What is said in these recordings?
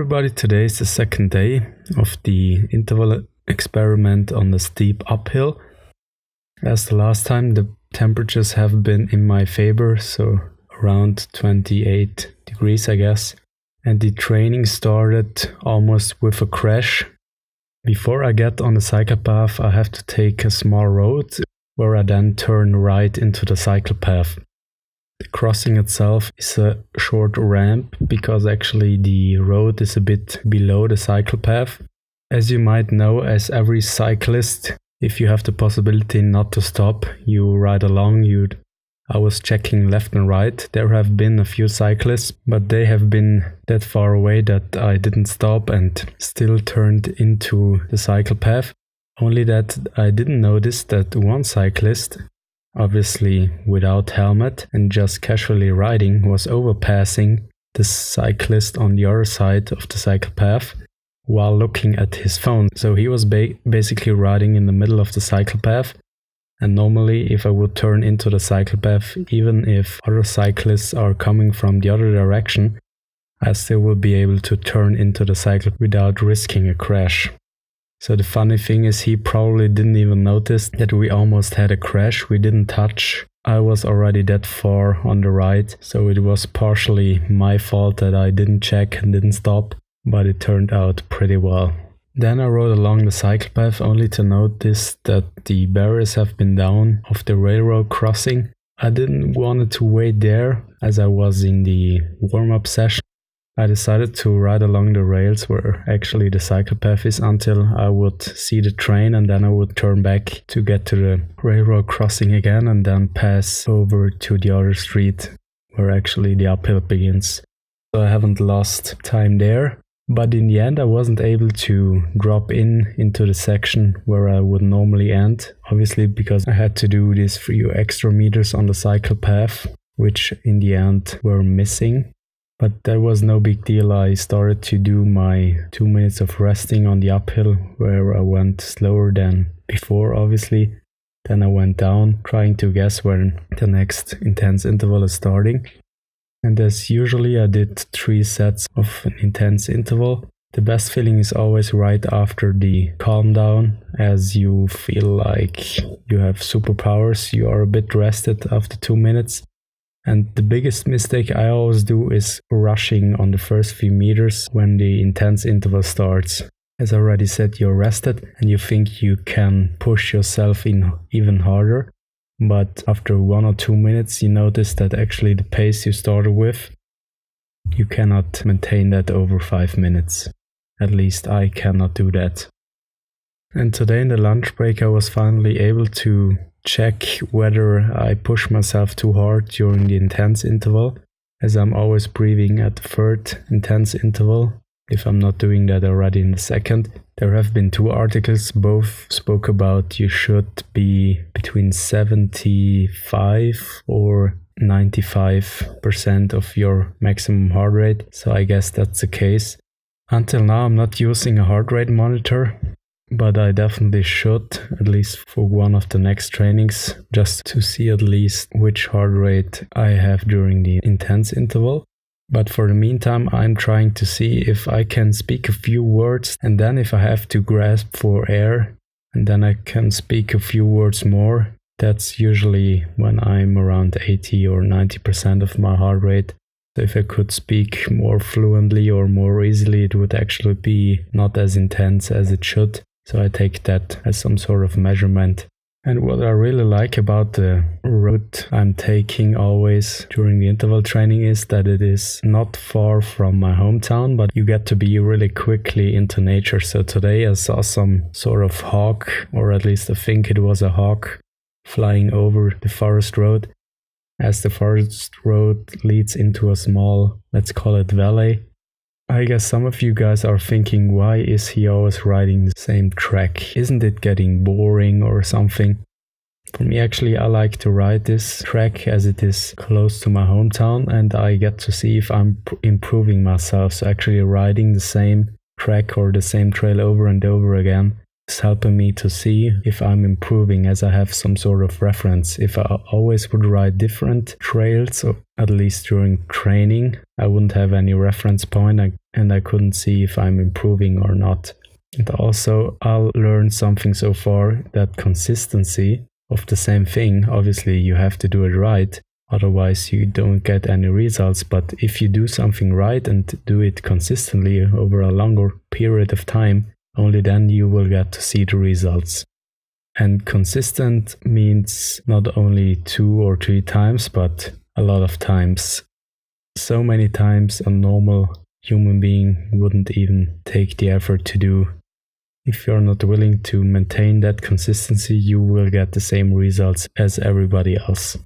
everybody, today is the second day of the interval experiment on the steep uphill. As the last time, the temperatures have been in my favor, so around 28 degrees I guess. And the training started almost with a crash. Before I get on the cycle path, I have to take a small road where I then turn right into the cycle path. The crossing itself is a short ramp because actually the road is a bit below the cycle path. As you might know, as every cyclist, if you have the possibility not to stop, you ride along. I was checking left and right. There have been a few cyclists, but they have been that far away that I didn't stop and still turned into the cycle path. Only that I didn't notice that one cyclist, obviously without helmet and just casually riding, was overpassing the cyclist on the other side of the cycle path while looking at his phone. So he was basically riding in the middle of the cycle path. And normally if I would turn into the cycle path, even if other cyclists are coming from the other direction, I still will be able to turn into the cycle without risking a crash. So the funny thing is he probably didn't even notice that we almost had a crash. We didn't touch. I was already that far on the right, so it was partially my fault that I didn't check and didn't stop, but it turned out pretty well. Then I rode along the cycle path only to notice that the barriers have been down of the railroad crossing. I didn't want to wait there as I was in the warm-up session. I decided to ride along the rails where actually the cycle path is until I would see the train, and then I would turn back to get to the railroad crossing again and then pass over to the other street where actually the uphill begins. So I haven't lost time there. But in the end I wasn't able to drop into the section where I would normally end, obviously because I had to do these few extra meters on the cycle path, which in the end were missing. But that was no big deal. I started to do my 2 minutes of resting on the uphill where I went slower than before, obviously. Then I went down, trying to guess when the next intense interval is starting. And as usually I did 3 sets of an intense interval. The best feeling is always right after the calm down, as you feel like you have superpowers. You are a bit rested after 2 minutes. And the biggest mistake I always do is rushing on the first few meters when the intense interval starts. As I already said, you're rested and you think you can push yourself in even harder. But after 1 or 2 minutes, you notice that actually the pace you started with, you cannot maintain that over 5 minutes. At least I cannot do that. And today in the lunch break, I was finally able to check whether I push myself too hard during the intense interval, as I'm always breathing at the third intense interval, if I'm not doing that already in the second. There have been 2 articles, both spoke about you should be between 75 or 95% of your maximum heart rate, so I guess that's the case. Until now I'm not using a heart rate monitor, but I definitely should, at least for one of the next trainings, just to see at least which heart rate I have during the intense interval. But for the meantime, I'm trying to see if I can speak a few words, and then if I have to grasp for air, and then I can speak a few words more. That's usually when I'm around 80 or 90% of my heart rate. So if I could speak more fluently or more easily, it would actually be not as intense as it should. So I take that as some sort of measurement. And what I really like about the route I'm taking always during the interval training is that it is not far from my hometown, but you get to be really quickly into nature. So today I saw some sort of hawk, or at least I think it was a hawk, flying over the forest road. As the forest road leads into a small, let's call it valley. I guess some of you guys are thinking, why is he always riding the same track? Isn't it getting boring or something? For me, actually, I like to ride this track as it is close to my hometown and I get to see if I'm improving myself. So actually riding the same track or the same trail over and over again is helping me to see if I'm improving, as I have some sort of reference. If I always would ride different trails, or at least during training, I wouldn't have any reference point and I couldn't see if I'm improving or not. And also, I'll learn something so far, that consistency of the same thing, obviously you have to do it right, otherwise you don't get any results. But if you do something right and do it consistently over a longer period of time, only then you will get to see the results. And consistent means not only 2 or 3 times, but a lot of times. So many times a normal human being wouldn't even take the effort to do. If you're not willing to maintain that consistency, you will get the same results as everybody else.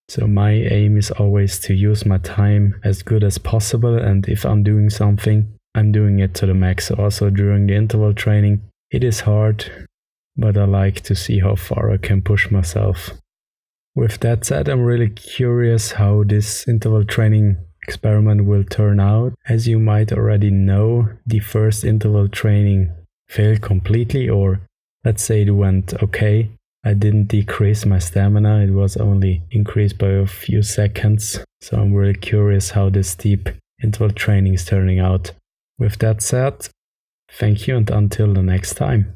So my aim is always to use my time as good as possible, and if I'm doing something, I'm doing it to the max. Also during the interval training, it is hard, but I like to see how far I can push myself. With that said, I'm really curious how this interval training experiment will turn out. As you might already know, the first interval training failed completely, or let's say it went okay. I didn't decrease my stamina, it was only increased by a few seconds. So I'm really curious how this steep interval training is turning out. With that said, thank you and until the next time.